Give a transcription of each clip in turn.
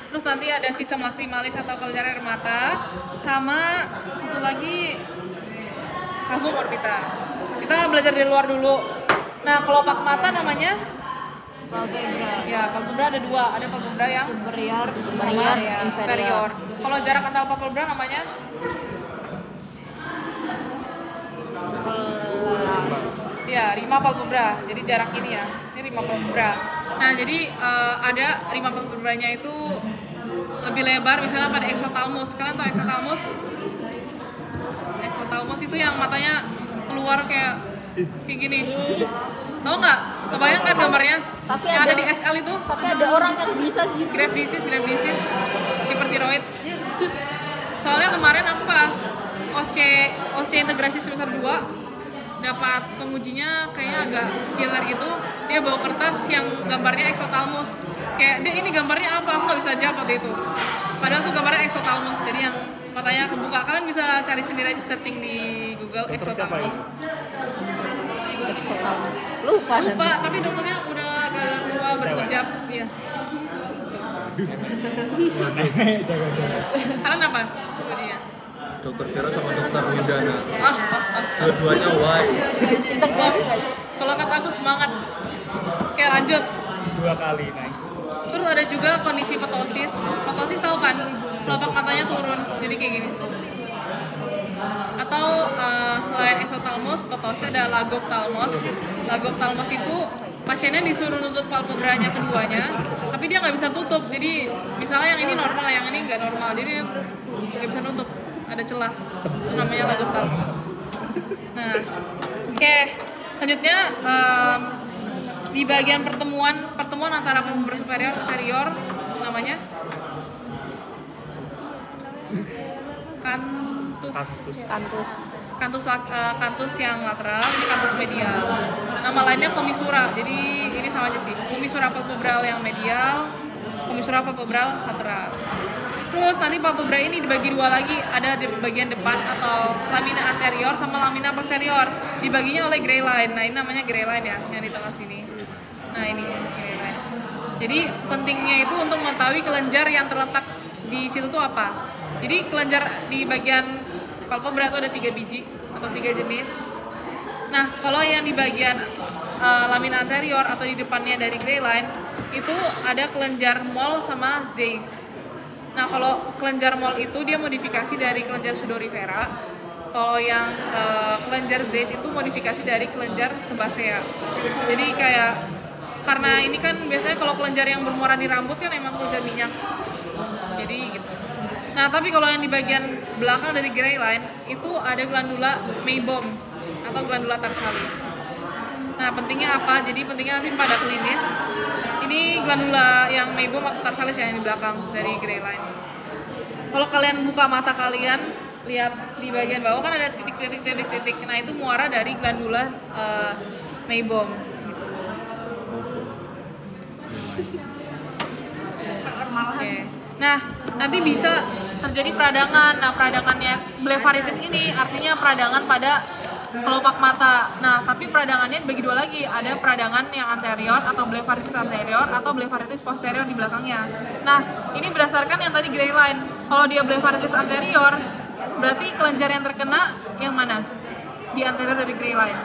Terus nanti ada sistem lacrimalis atau kelenjar air mata, sama satu lagi cavum orbita. Kita belajar dari luar dulu. Nah, kelopak mata namanya Palpebra. ya, palpebra ada dua, ada palpebra yang Superior, inferior. Kalau jarak antar palpebra namanya ya, rima palpebra. Jadi jarak ini ya, ini rima palpebra. Nah, jadi ada rima palpebranya itu lebih lebar, misalnya pada exophthalmos. Kalian tahu exophthalmos? Exophthalmos itu yang matanya keluar kayak gini. Tahu nggak? Kebayang kan gambarnya? Tapi yang ada ada di SL itu? Tapi ada orang yang bisa gitu. Graft disease, hipertiroid. Soalnya kemarin aku pas OSCE integrasi semester 2 dapat pengujinya kayaknya agak killer gitu. Dia bawa kertas yang gambarnya exophthalmos. Kayak dia ini gambarnya apa? Aku nggak bisa jawab waktu itu. Padahal tuh gambarnya exophthalmos. Jadi yang matanya kebuka. Kalian bisa cari sendiri aja, searching di Google exophthalmos. Lupa, tapi dokternya udah agak tua, berhijab, ya. Jaga-jaga. Kalian apa pengujinya? Dokter Vera sama Dokter Windana. Ah. Dua-duanya why? Kalau kata aku semangat. Oke, lanjut. 2 kali, nice. Terus ada juga kondisi ptosis. Ptosis tahu kan? Kelopak matanya turun, jadi kayak gini. Atau selain exophthalmos, ptosis ada lagophthalmos. Lagophthalmos itu pasiennya disuruh nutup palpebranya keduanya, tapi dia nggak bisa tutup. Jadi misalnya yang ini normal, yang ini nggak normal, jadi nggak bisa nutup. Ada celah. Itu namanya lagophthalmos. Nah, oke. Selanjutnya di bagian pertemuan antara palpebra superior inferior namanya kantus yang lateral, ini kantus medial. Nama lainnya komisura. Jadi ini sama aja sih. Komisura palpebral yang medial, komisura palpebral lateral. Terus nanti palpebra ini dibagi dua lagi, ada di bagian depan atau lamina anterior sama lamina posterior. Dibaginya oleh gray line. Nah, ini namanya gray line ya, yang di tengah sini. Nah, ini gray line. Jadi pentingnya itu untuk mengetahui kelenjar yang terletak di situ tuh apa. Jadi kelenjar di bagian palpebra itu ada 3 biji atau 3 jenis. Nah, kalau yang di bagian lamina anterior atau di depannya dari gray line itu ada kelenjar mole sama Zeiss. Nah, kalau kelenjar mole itu dia modifikasi dari kelenjar sudorifera. Kalau yang kelenjar Zeiss itu modifikasi dari kelenjar sebasea. Jadi kayak karena ini kan biasanya kalau kelenjar yang bermuara di rambut kan emang kelenjar minyak. Jadi gitu. Nah, tapi kalau yang di bagian belakang dari gray line itu ada glandula meibom atau glandula tarsalis. Nah, pentingnya apa? Jadi pentingnya nanti pada klinis ini glandula yang meibom atau tarsalis yang di belakang dari gray line. Kalau kalian buka mata kalian, lihat di bagian bawah kan ada titik-titik. Nah, itu muara dari glandula meibom. Oke. Nah, nanti bisa terjadi peradangan. Nah, peradangannya blefaritis ini artinya peradangan pada kelopak mata. Nah, tapi peradangannya dibagi dua lagi. Ada peradangan yang anterior atau blefaritis anterior atau blefaritis posterior di belakangnya. Nah, ini berdasarkan yang tadi gray line. Kalau dia blefaritis anterior, berarti kelenjar yang terkena yang mana? Di anterior dari gray line.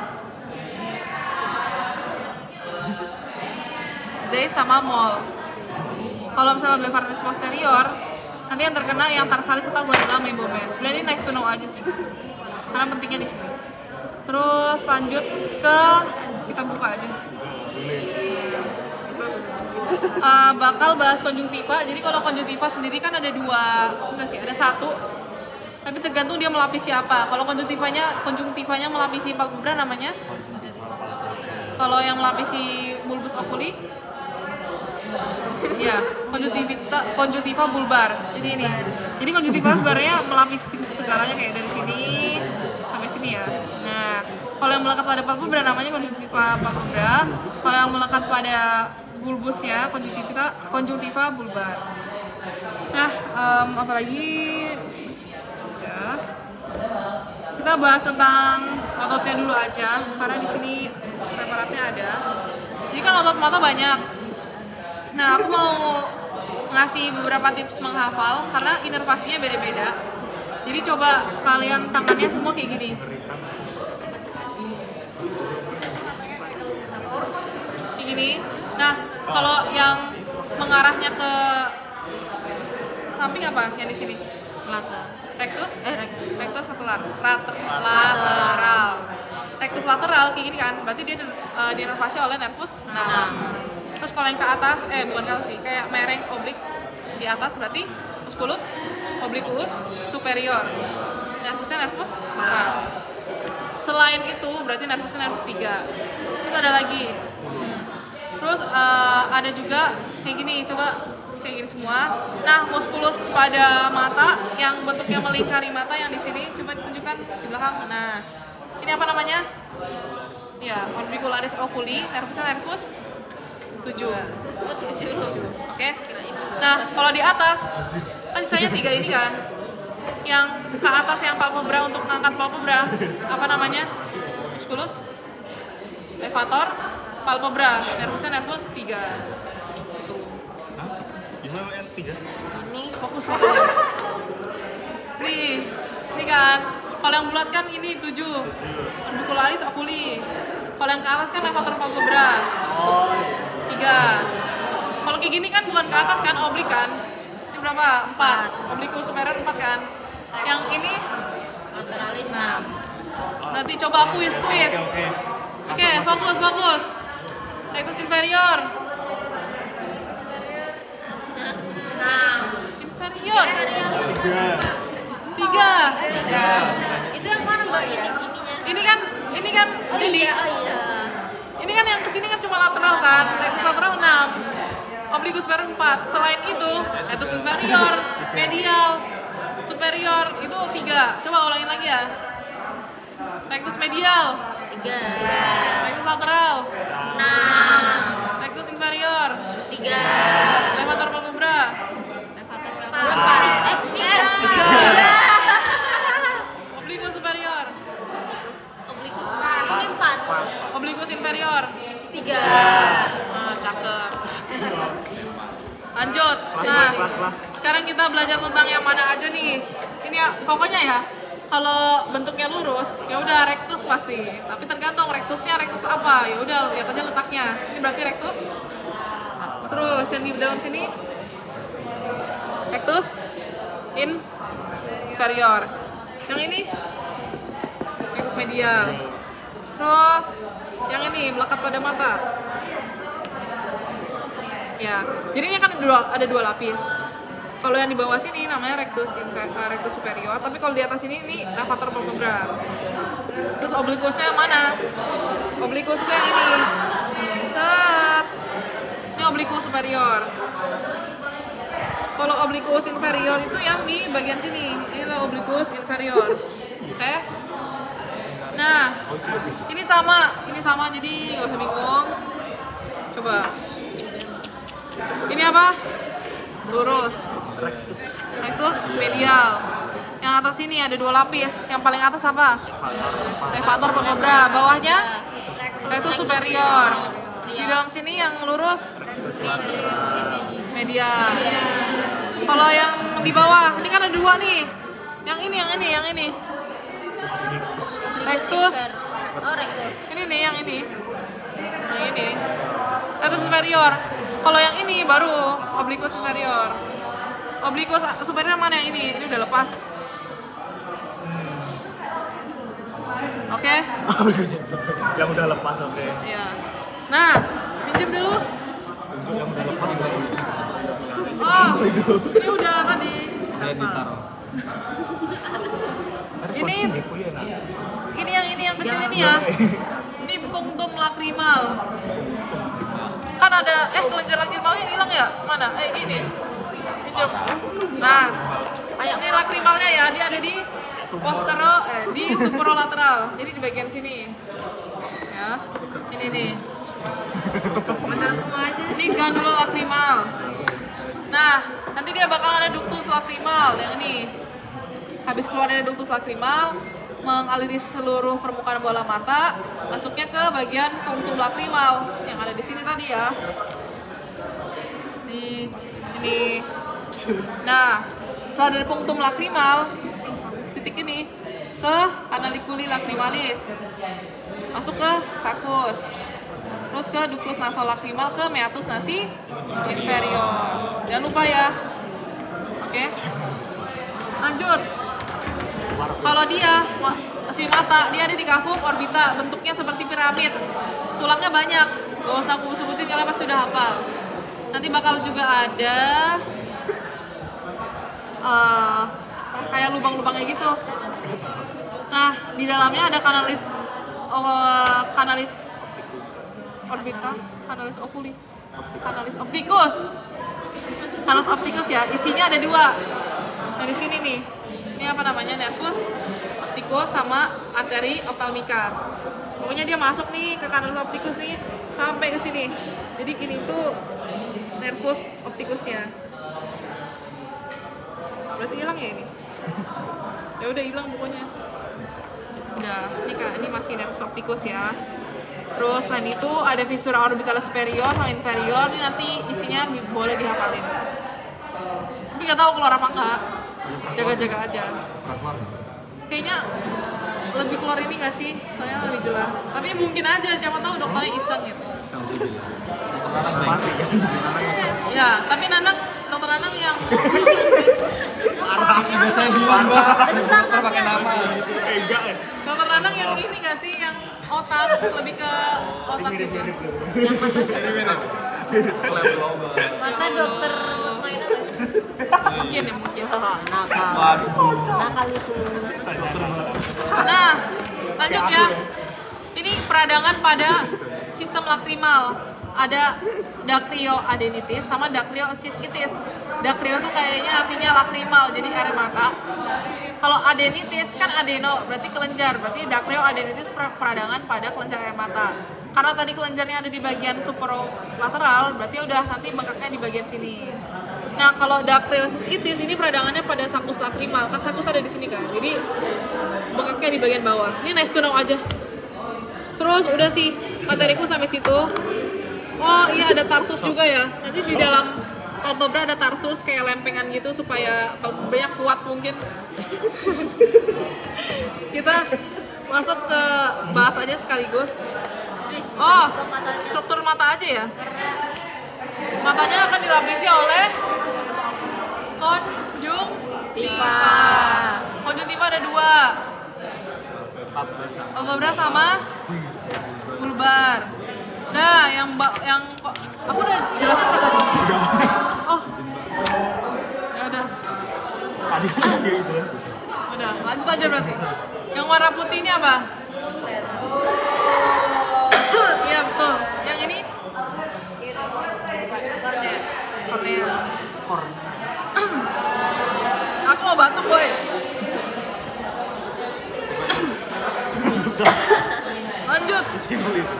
Zeiss sama mole. Kalau misalnya blefaritis posterior, nanti yang terkena yang tarsalis atau glandula meibomen. Sebenarnya ini nice to know aja sih, karena pentingnya di sini. Terus lanjut ke kita buka aja. Bakal bahas konjungtiva. Jadi kalau konjungtiva sendiri kan ada ada satu. Tapi tergantung dia melapisi apa. Kalau konjungtivanya melapisi palpebra namanya. Kalau yang melapisi bulbus oculi, ya konjungtiva bulbar. Jadi ini. Jadi konjungtiva sebenarnya melapisi segalanya kayak dari sini sampai sini ya. Nah, kalau yang melekat pada palpebra namanya konjungtiva palpebra. Kalau yang melekat pada bulbusnya konjungtiva bulbar. Nah, apalagi ya. Kita bahas tentang ototnya dulu aja karena di sini preparatnya ada. Jadi kan otot mata banyak. Nah, aku mau ngasih beberapa tips menghafal karena inervasinya beda-beda. Jadi coba kalian tangannya semua kayak gini. Kayak gini. Nah, kalau yang mengarahnya ke samping apa? Yang di sini? Latar. Rectus? Rectus. Rectus atau lateral? Rectus lateral kayak gini kan, berarti dia diinervasi oleh nervus 6. Terus kalau yang ke atas, bukan ke atas sih, kayak mereng oblik di atas berarti musculus obliquus superior. Nervusnya nervus 4. Selain itu berarti nervusnya nervus 3. Terus ada lagi. Terus ada juga kayak gini, coba kayak gini semua. Nah, muskulus pada mata yang bentuknya melingkari mata yang di sini, coba ditunjukkan di belakang. Nah, ini apa namanya? Ya, orbicularis oculi, nervusnya nervus 7. Oke. Nah, kalau di atas kan sisanya 3 ini kan. Yang ke atas yang palpebra untuk mengangkat palpebra, apa namanya? Musculus levator palpebra, nervusnya nervus 3. Gimana yang 3? Ini fokus. Nih kan. Kalau yang bulat kan ini 7. Orbicularis oculi. Kalau yang ke atas kan levator palpebra. 3. Kalau kayak gini kan bukan ke atas kan, oblik kan. Ini berapa? 4. Obliquus superior 4 kan. Yang ini Lateralis. nah. Nanti coba kuis. Oke, fokus. Rectus inferior. Inferior. 3. Itu yang mana mbak ya? Ininya. Ini kan jadi Iya. ini kan yang kesini kan cuma lateral kan, rectus lateral 6, obliquus superior 4. Selain itu, rectus inferior, medial, superior itu 3. Coba ulangin lagi ya. Rectus medial, 3. rectus lateral, 6. rectus inferior, 3. levator palpebra, 3. obliquus superior, Obliquus. Ini 4. obliquus inferior. 3. Nah, cakep. Lanjut. Nah, sekarang kita belajar tentang yang mana aja nih. Ini ya, pokoknya ya. Kalau bentuknya lurus, ya udah rectus pasti. Tapi tergantung rectusnya rectus apa. Ya udah lihat aja letaknya. Ini berarti rectus. Terus yang di dalam sini rectus inferior. Yang ini rectus medial. Terus yang ini melekat pada mata. Ya, jadi ini kan ada dua lapis. Kalau yang di bawah sini namanya rectus superior, tapi kalau di atas ini levator palpebra. Terus obliquusnya mana? Obliquus itu yang ini. Set. Ini obliquus superior. Kalau obliquus inferior itu yang di bagian sini. Inilah obliquus inferior. Oke? Nah, ini sama jadi nggak usah bingung. Coba. Ini apa? Lurus. Rectus medial. Yang atas ini ada 2 lapis. Yang paling atas apa? Levator palpebra. Bawahnya rectus superior. Di dalam sini yang lurus medial. Kalau yang di bawah, ini kan ada 2 nih. Yang ini. Rectus. Oh, rectus. Ini nih yang ini. Rectus superior. Kalau yang ini baru obliquus superior. Obliquus superior mana yang ini? Ini udah lepas. Oke? Yang udah lepas, oke. Iya. Nah, pinjam dulu. Yang udah lepas baru. Oh, ini udah tadi. Saya ditaruh. Ini yang kecil ini ya. Ini punctum lacrimal. Kan ada kelenjar lacrimalnya hilang ya? Mana? Ini. Pinjam. Nah, ini lacrimalnya ya, dia ada di di superolateral. Jadi di bagian sini. Ya. Ini nih. Ini gandula lacrimal. Nah, nanti dia bakal ada ductus lacrimal yang ini. Habis keluar dari ductus lacrimal, mengaliri seluruh permukaan bola mata, masuknya ke bagian punctum lacrimal yang ada di sini tadi ya. Di ini nih. Nah, setelah dari punktum lakrimal, titik ini ke kanaliculi lacrimalis, masuk ke sakus, terus ke ductus nasolakrimal, ke meatus nasi inferior. Jangan lupa ya. Oke. Lanjut. Kalau dia si mata, dia ada di cavum orbita, bentuknya seperti piramid. Tulangnya banyak. Gak usah aku sebutin, kalian pasti udah hafal. Nanti bakal juga ada kayak lubang-lubangnya gitu. Nah, di dalamnya ada kanalis orbita, kanalis oculi, kanalis opticus. Kanalis opticus ya, isinya ada 2. Dari sini nih. Ini apa namanya? Nervus opticus sama arteri ophthalmica. Pokoknya dia masuk nih ke kanalis opticus nih sampai ke sini. Jadi ini tuh nervus opticusnya. Berarti hilang ya ini? Ya udah hilang pokoknya. Udah, ini masih nervus opticus ya. Terus selain itu ada visura orbitalis superior sama inferior. Ini nanti isinya boleh dihafalin. Tapi nggak tahu keluar apa enggak. Jaga-jaga aja. Kayaknya lebih keluar ini nggak sih? Soalnya lebih jelas. Tapi mungkin aja, siapa tahu dokternya iseng gitu. Ya, tapi dokter Nanang yang Arahnya biasanya bilang mbak. Dokter pakai nama. Enggak ya. dokter Nanang yang ini nggak sih, yang otak, lebih ke otak gitu. Mata dokter mainan nggak sih? Mungkin ya, mungkin. Nakal itu. Nah, lanjut ya. Ini peradangan pada sistem lakrimal. Ada dacryoadenitis sama dacryocystitis. Dacryo tuh kayaknya artinya lakrimal, jadi air mata. Kalau adenitis kan adeno, berarti kelenjar. Berarti dacryoadenitis peradangan pada kelenjar air mata. Karena tadi kelenjarnya ada di bagian superolateral, berarti udah nanti bengkaknya di bagian sini. Nah, kalau dacryocystitis ini peradangannya pada sakus lakrimal. Kan sakus ada di sini kan. Jadi bengkaknya di bagian bawah. Ini nice to know aja. Terus udah sih materiku sampai situ. Oh iya, ada tarsus juga ya. Nanti di dalam palpebra ada tarsus kayak lempengan gitu supaya palpebranya kuat mungkin. Kita masuk ke bahas aja sekaligus. Oh, struktur mata aja ya. Matanya akan dilapisi oleh konjungtiva. Konjungtiva ada 2. Palpebra sama bulbar. Nah, yang aku udah jelasin apa tadi? Oh. Ya udah. Tadi kan dia jelasin. Udah, lanjut aja berarti. Yang warna putih ini apa? Iya, betul. Yang ini? Kornea. Aku mau batuk, boy. Lanjut. Simpel itu.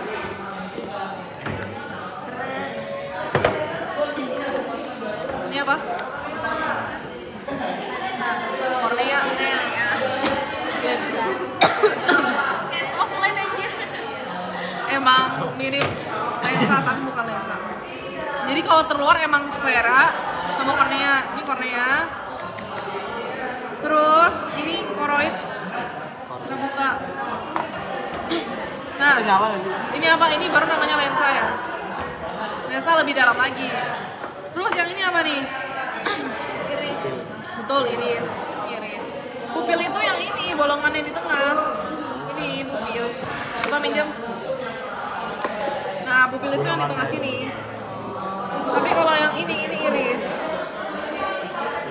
Ini apa? Kornea. Offline aja. Emang mirip lensa tapi bukan lensa. Jadi kalau terluar emang sklera sama kornea. Ini kornea. Terus ini koroid. Kita buka. Nah, ini apa? Ini baru namanya lensa ya. Lensa lebih dalam lagi. Terus yang ini apa nih? Iris. Betul, iris. Pupil itu yang ini, bolongannya di tengah. Ini pupil. Coba minjem. Nah, pupil itu yang di tengah sini. Tapi kalau yang ini iris.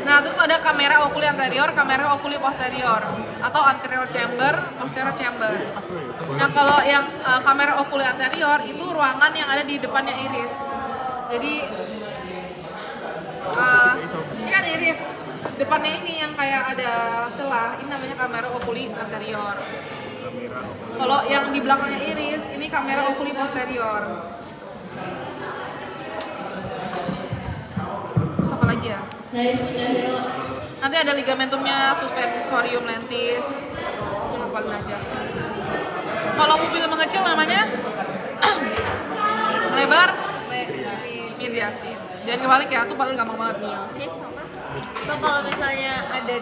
Nah, terus ada kamera oculi anterior, kamera oculi posterior, atau anterior chamber, posterior chamber. Nah, kalau yang kamera oculi anterior itu ruangan yang ada di depannya iris. Jadi ini kan iris, depannya ini yang kayak ada celah, ini namanya kamera oculi anterior. Kalau yang di belakangnya iris, ini kamera oculi posterior. Terus apa lagi ya? Nanti ada ligamentumnya, suspensorium lentis, hafalin aja. Kalau pupil mengecil namanya lebar miriasis. Jangan kebalik ya, tuh paling gampang banget. Miosis apa? Kalau misalnya ada